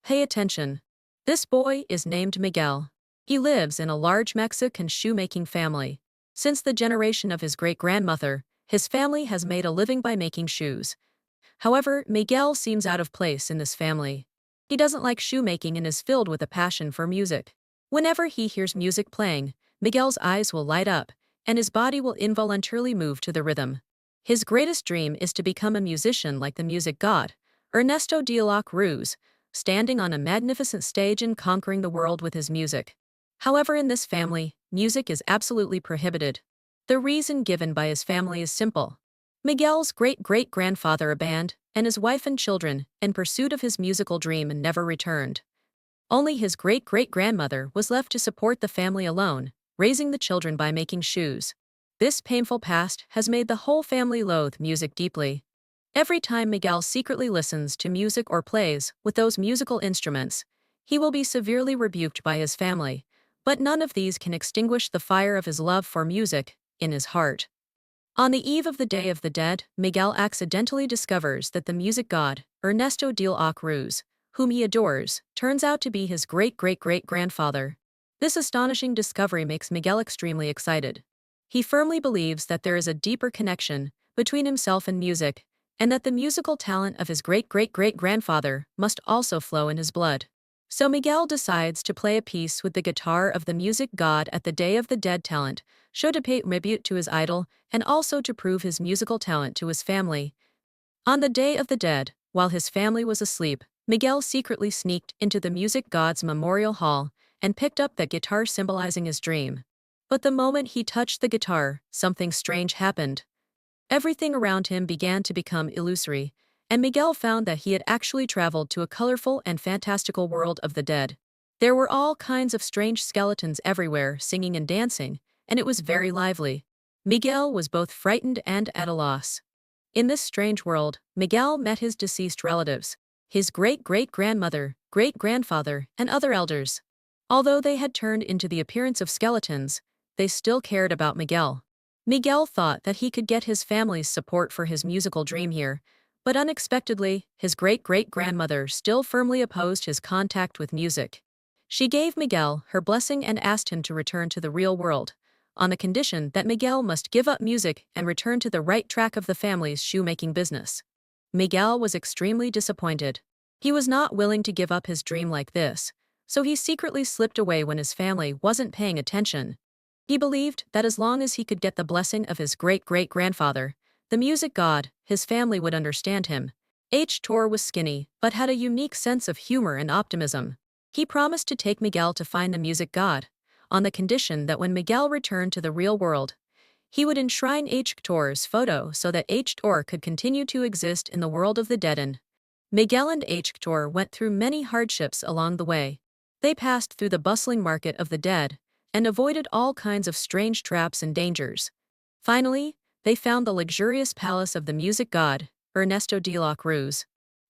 Pay attention. This boy is named Miguel. He lives in a large Mexican shoemaking family. Since the generation of his great-grandmother, his family has made a living by making shoes. However, Miguel seems out of place in this family. He doesn't like shoemaking and is filled with a passion for music. Whenever he hears music playing, Miguel's eyes will light up, and his body will involuntarily move to the rhythm. His greatest dream is to become a musician like the music god, Ernesto de la Cruz, standing on a magnificent stage and conquering the world with his music. However, in this family, music is absolutely prohibited. The reason given by his family is simple. Miguel's great-great-grandfather abandoned and his wife and children in pursuit of his musical dream and never returned. Only his great-great-grandmother was left to support the family alone, raising the children by making shoes. This painful past has made the whole family loathe music deeply. Every time Miguel secretly listens to music or plays with those musical instruments, he will be severely rebuked by his family, but none of these can extinguish the fire of his love for music in his heart. On the eve of the Day of the Dead, Miguel accidentally discovers that the music god, Ernesto de la Cruz, whom he adores, turns out to be his great-great-great-grandfather. This astonishing discovery makes Miguel extremely excited. He firmly believes that there is a deeper connection between himself and music, and that the musical talent of his great-great-great-grandfather must also flow in his blood. So Miguel decides to play a piece with the guitar of the music god at the Day of the Dead talent show to pay tribute to his idol and also to prove his musical talent to his family. On the Day of the Dead, while his family was asleep, Miguel secretly sneaked into the music god's memorial hall and picked up that guitar symbolizing his dream. But the moment he touched the guitar, something strange happened. Everything around him began to become illusory, and Miguel found that he had actually traveled to a colorful and fantastical world of the dead. There were all kinds of strange skeletons everywhere singing and dancing, and it was very lively. Miguel was both frightened and at a loss. In this strange world, Miguel met his deceased relatives, his great-great-grandmother, great-grandfather, and other elders. Although they had turned into the appearance of skeletons, they still cared about Miguel. Miguel thought that he could get his family's support for his musical dream here, but unexpectedly, his great-great-grandmother still firmly opposed his contact with music. She gave Miguel her blessing and asked him to return to the real world, on the condition that Miguel must give up music and return to the right track of the family's shoemaking business. Miguel was extremely disappointed. He was not willing to give up his dream like this, so he secretly slipped away when his family wasn't paying attention. He believed that as long as he could get the blessing of his great-great-grandfather, the music god, his family would understand him. Hector was skinny, but had a unique sense of humor and optimism. He promised to take Miguel to find the music god, on the condition that when Miguel returned to the real world, he would enshrine Hector's photo so that Hector could continue to exist in the world of the dead. Miguel and Hector went through many hardships along the way. They passed through the bustling market of the dead, and avoided all kinds of strange traps and dangers. Finally, they found the luxurious palace of the music god, Ernesto de la Cruz.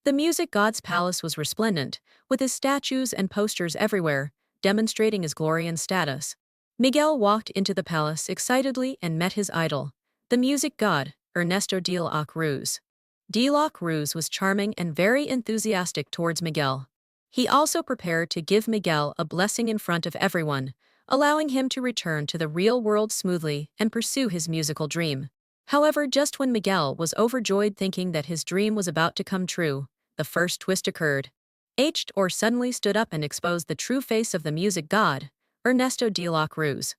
The music god's palace was resplendent, with his statues and posters everywhere, demonstrating his glory and status. Miguel walked into the palace excitedly and met his idol, the music god, Ernesto de la Cruz. De la Cruz was charming and very enthusiastic towards Miguel. He also prepared to give Miguel a blessing in front of everyone, allowing him to return to the real world smoothly and pursue his musical dream. However, just when Miguel was overjoyed thinking that his dream was about to come true, the first twist occurred. Hector suddenly stood up and exposed the true face of the music god, Ernesto de la Cruz.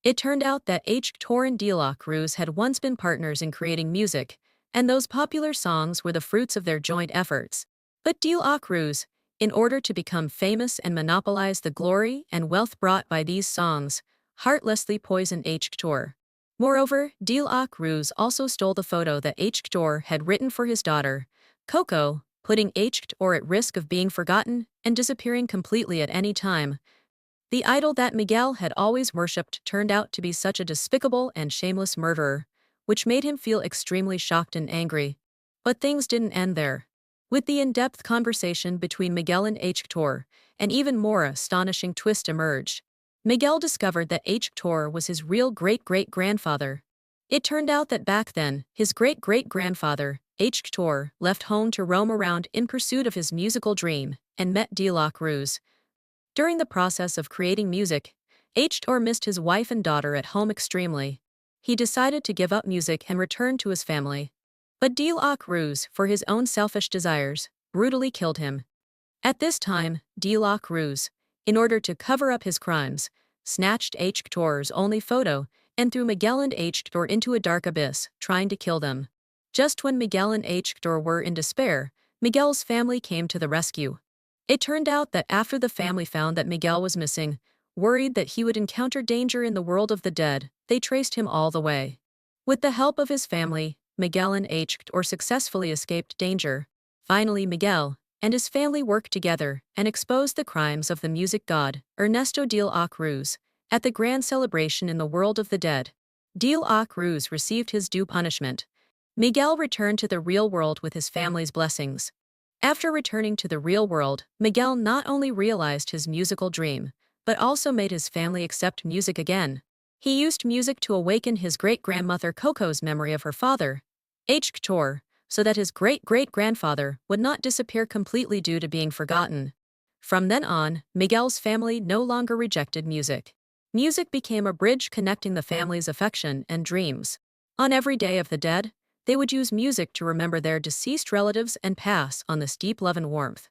It turned out that Hector and de la Cruz had once been partners in creating music, and those popular songs were the fruits of their joint efforts. But de la Cruz, in order to become famous and monopolize the glory and wealth brought by these songs, heartlessly poisoned Hector. Moreover, de la Cruz also stole the photo that Hector had written for his daughter, Coco, putting Hector at risk of being forgotten and disappearing completely at any time. The idol that Miguel had always worshipped turned out to be such a despicable and shameless murderer, which made him feel extremely shocked and angry. But things didn't end there. With the in-depth conversation between Miguel and Hector, an even more astonishing twist emerged. Miguel discovered that Hector was his real great-great-grandfather. It turned out that back then, his great-great-grandfather, Hector left home to roam around in pursuit of his musical dream and met De La Cruz. During the process of creating music, Hector missed his wife and daughter at home extremely. He decided to give up music and return to his family. But De La Cruz, for his own selfish desires, brutally killed him. At this time, De La Cruz, in order to cover up his crimes, snatched Hector's only photo and threw Miguel and Hector into a dark abyss, trying to kill them. Just when Miguel and Hector were in despair, Miguel's family came to the rescue. It turned out that after the family found that Miguel was missing, worried that he would encounter danger in the world of the dead, they traced him all the way. With the help of his family, Miguel and Hector successfully escaped danger. Finally, Miguel and his family worked together and exposed the crimes of the music god, Ernesto de la Cruz, at the grand celebration in the world of the dead. De la Cruz received his due punishment. Miguel returned to the real world with his family's blessings. After returning to the real world, Miguel not only realized his musical dream, but also made his family accept music again. He used music to awaken his great-grandmother Coco's memory of her father, Hector, so that his great-great-grandfather would not disappear completely due to being forgotten. From then on, Miguel's family no longer rejected music. Music became a bridge connecting the family's affection and dreams. On every day of the dead, they would use music to remember their deceased relatives and pass on this deep love and warmth.